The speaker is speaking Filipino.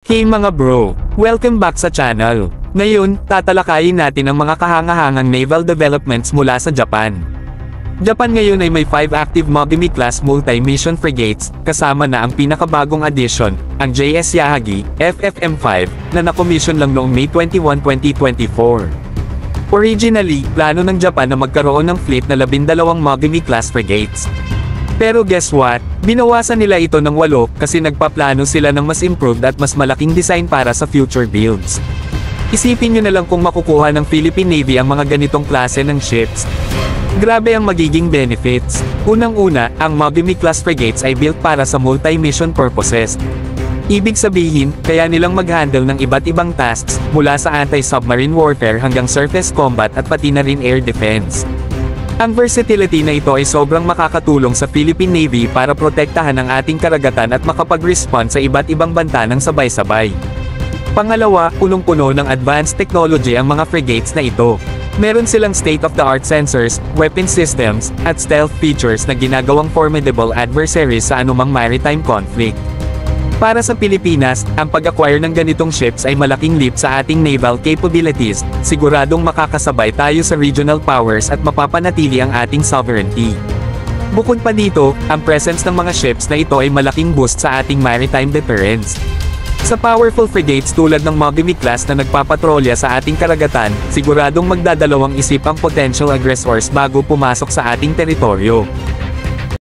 Hey mga bro! Welcome back sa channel. Ngayon, tatalakayin natin ang mga kahangahangang naval developments mula sa Japan. Japan ngayon ay may 5 active Mogami-class multi-mission frigates, kasama na ang pinakabagong addition, ang JS Yahagi, FFM-5, na nakomisyon lang noong May 21, 2024. Originally, plano ng Japan na magkaroon ng fleet na 12 Mogami-class frigates. Pero guess what? Binawasan nila ito ng 8 kasi nagpaplano sila ng mas improved at mas malaking design para sa future builds. Isipin nyo na lang kung makukuha ng Philippine Navy ang mga ganitong klase ng ships. Grabe ang magiging benefits. Unang-una, ang Mogami-class frigates ay built para sa multi-mission purposes. Ibig sabihin, kaya nilang mag-handle ng iba't ibang tasks, mula sa anti-submarine warfare hanggang surface combat at pati na rin air defense. Ang versatility na ito ay sobrang makakatulong sa Philippine Navy para protektahan ang ating karagatan at makapag-respond sa iba't ibang banta ng sabay-sabay. Pangalawa, punong-puno ng advanced technology ang mga frigates na ito. Meron silang state-of-the-art sensors, weapon systems, at stealth features na ginagawang formidable adversaries sa anumang maritime conflict. Para sa Pilipinas, ang pag-acquire ng ganitong ships ay malaking leap sa ating naval capabilities, siguradong makakasabay tayo sa regional powers at mapapanatili ang ating sovereignty. Bukod pa dito, ang presence ng mga ships na ito ay malaking boost sa ating maritime deterrence. Sa powerful frigates tulad ng Mogami-class na nagpapatrolya sa ating karagatan, siguradong magdadalawang isip ang potential aggressors bago pumasok sa ating teritoryo.